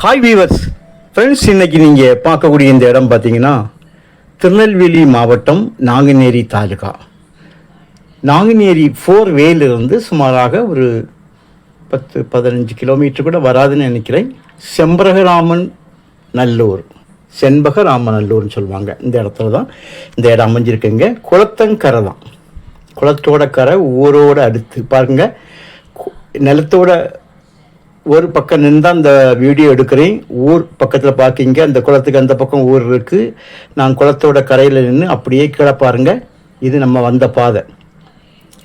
Hi viewers friends, இன்றைக்கி நீங்கள் பார்க்கக்கூடிய இந்த இடம் பார்த்தீங்கன்னா திருநெல்வேலி மாவட்டம் நாங்குநேரி தாலுகா. நாங்குநேரி 4 வேலிருந்து சுமாராக ஒரு 10-15 கிலோமீட்டர் கூட வராதுன்னு நினைக்கிறேன். செண்பகராமன் நல்லூர்னு சொல்லுவாங்க. இந்த இடத்துல தான் இந்த இடம் அமைஞ்சிருக்குங்க. குளத்தங்கரை தான், குளத்தோட கரை ஊரோட அடுத்து பாருங்க. நிலத்தோட ஒரு பக்கம் நின்று தான் இந்த வீடியோ எடுக்கிறேன். ஊர் பக்கத்தில் பார்க்கிங்க, அந்த குளத்துக்கு அந்த பக்கம் ஊர் இருக்குது. நான் குளத்தோட கரையில் நின்று அப்படியே கீழே பாருங்கள். இது நம்ம வந்த பாதை,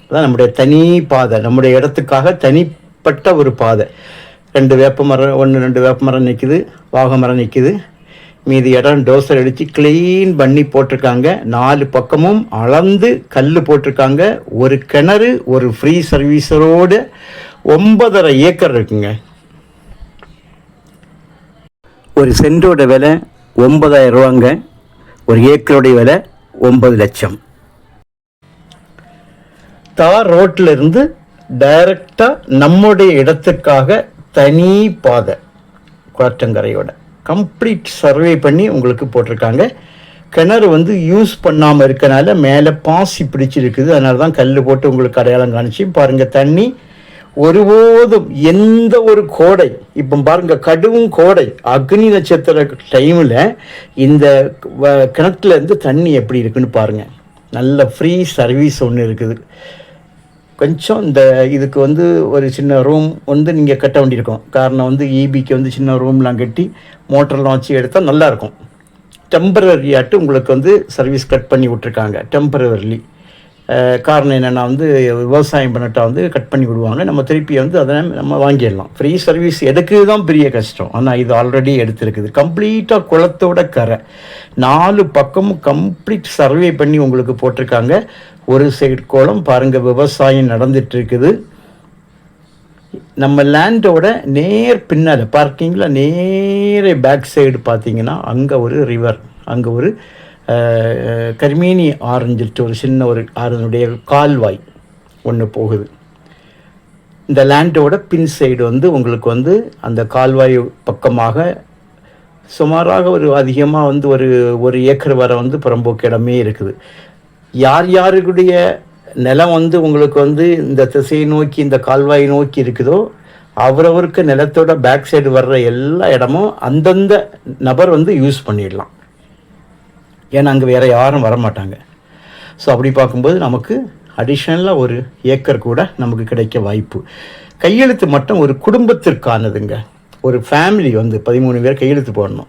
அதான் நம்முடைய தனி பாதை, நம்முடைய இடத்துக்காக தனிப்பட்ட ஒரு பாதை. 2 வேப்ப மரம், 2 வேப்ப மரம் நிற்குது, வாகை மரம் நிற்குது. மீதி இடம் டோசர் அடித்து க்ளீன் பண்ணி போட்டிருக்காங்க. 4 பக்கமும் அளந்து கல் போட்டிருக்காங்க. ஒரு கிணறு, ஒரு ஃப்ரீ சர்வீஸரோடு 9.5 ஏக்கர் இருக்குங்க. ஒரு சென்டோட விலை 9,000 ரூபாங்க. ஒரு ஏக்கருடைய விலை 9 லட்சம். தார் ரோட்டில் இருந்து டைரக்டாக நம்முடைய இடத்துக்காக தனி பாதை, குளத்தங்கரையோட கம்ப்ளீட் சர்வே பண்ணி உங்களுக்கு போட்டிருக்காங்க. கிணறு யூஸ் பண்ணாமல் இருக்கனால மேலே பாசி பிடிச்சிருக்குது. அதனால தான் கல் போட்டு உங்களுக்கு அடையாளம் காணிச்சு பாருங்கள். தண்ணி ஒருபோதும் எந்த ஒரு கோடை, இப்போ பாருங்கள் கடும் கோடை அக்னி நட்சத்திர டைமில் இந்த கிணத்துலேருந்து தண்ணி எப்படி இருக்குன்னு பாருங்கள். நல்ல ஃப்ரீ சர்வீஸ் ஒன்று இருக்குது. கொஞ்சம் இந்த இதுக்கு ஒரு சின்ன ரூம் நீங்கள் கட்ட வேண்டியிருக்கும். காரணம் ஈபிக்கு சின்ன ரூம்லாம் கட்டி மோட்டர்லாம் வச்சு எடுத்தால் நல்லாயிருக்கும். டெம்பரரியாட்டு உங்களுக்கு சர்வீஸ் கட் பண்ணி விட்ருக்காங்க. டெம்பரவரிலி காரணம் என்னென்னா விவசாயம் பண்ணிட்டா கட் பண்ணி விடுவாங்க. நம்ம திருப்பி அதை நம்ம வாங்கிடலாம். ஃப்ரீ சர்வீஸ் எடுக்கிறது தான் பெரிய கஷ்டம். ஆனால் இது ஆல்ரெடி எடுத்துருக்குது. கம்ப்ளீட்டாக குளத்தோட கரை 4 பக்கமும் கம்ப்ளீட் சர்வே பண்ணி உங்களுக்கு போட்டிருக்காங்க. ஒரு சைடு குளம் பாருங்கள், விவசாயம் நடந்துட்டு இருக்குது. நம்ம லேண்டோட நேர் பின்னால் பார்க்கிங்கில் நேரே பேக் சைடு பார்த்தீங்கன்னா அங்கே ஒரு ரிவர், அங்கே ஒரு கர்மீனி ஆரஞ்சிட்டு ஒரு சின்ன ஒரு ஆறுனுடைய கால்வாய் ஒன்று போகுது. இந்த லேண்டோட பின் சைடு உங்களுக்கு அந்த கால்வாய் பக்கமாக சுமாராக ஒரு அதிகமாக ஒரு ஏக்கர் வர புறம்போக்கு இடமே இருக்குது. யார் யாருடைய நிலம் உங்களுக்கு இந்த திசையை நோக்கி, இந்த கால்வாயை நோக்கி இருக்குதோ அவரவருக்கு நிலத்தோட பேக் சைடு வர்ற எல்லா இடமும் அந்தந்த நபர் யூஸ் பண்ணிடலாம். ஏன்னா அங்கே வேறு யாரும் வரமாட்டாங்க. ஸோ அப்படி பார்க்கும்போது நமக்கு அடிஷ்னலாக ஒரு ஏக்கர் கூட நமக்கு கிடைக்க வாய்ப்பு. கையெழுத்து மட்டும் ஒரு குடும்பத்திற்கானதுங்க. ஒரு ஃபேமிலி 13 பேர் கையெழுத்து போடணும்.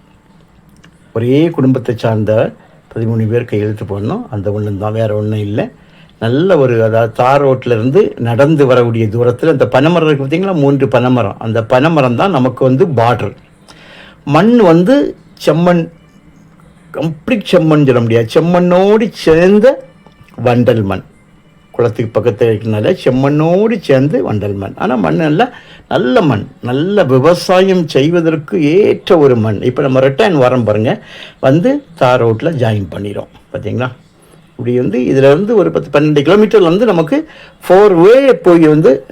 ஒரே குடும்பத்தை சார்ந்த 13 பேர் கையெழுத்து போடணும். அந்த ஒன்று தான், வேறு ஒன்றும் இல்லை. நல்ல அதாவது தார் ரோட்டிலேருந்து நடந்து வரக்கூடிய தூரத்தில் இந்த பனைமரம் இருக்குது பார்த்திங்களா, 3 பனைமரம். அந்த பனைமரம் தான் நமக்கு பார்டர். மண் செம்மண், கம்ப்ளீட் செம்மண் சொல்ல முடியாது, செம்மண்ணோடு சேர்ந்த வண்டல் மண். குளத்துக்கு பக்கத்தில் இருக்கிறனால செம்மண்ணோடு சேர்ந்து வண்டல் மண். ஆனால் மண் நல்ல மண், நல்ல விவசாயம் செய்வதற்கு ஏற்ற ஒரு மண். இப்போ நம்ம ரிட்டர்ன் வரோம் பாருங்கள், தார் ரோட்டில் ஜாயின் பண்ணிடும் பார்த்தீங்களா. இப்படி இதில் ஒரு 10-12 கிலோமீட்டர் நமக்கு 4 வே போய்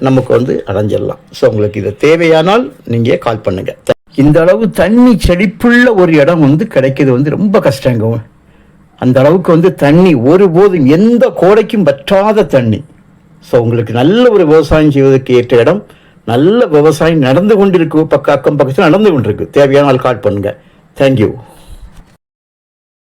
நமக்கு அடைஞ்சிடலாம். ஸோ உங்களுக்கு இது தேவையானால் நீங்கள் கால் பண்ணுங்கள். இந்த அளவு தண்ணி செழிப்புள்ள ஒரு இடம் கிடைக்கிறது ரொம்ப கஷ்டங்க. அந்த அளவுக்கு தண்ணி ஒருபோதும் எந்த கோடைக்கும் வற்றாத தண்ணி. ஸோ உங்களுக்கு நல்ல ஒரு விவசாயம் செய்வதற்கு ஏற்ற இடம். நல்ல விவசாயம் நடந்து கொண்டிருக்கு, அக்கம் பக்கத்தில் நடந்து கொண்டிருக்கு. தேவையான கால் பண்ணுங்கள். தேங்க்யூ.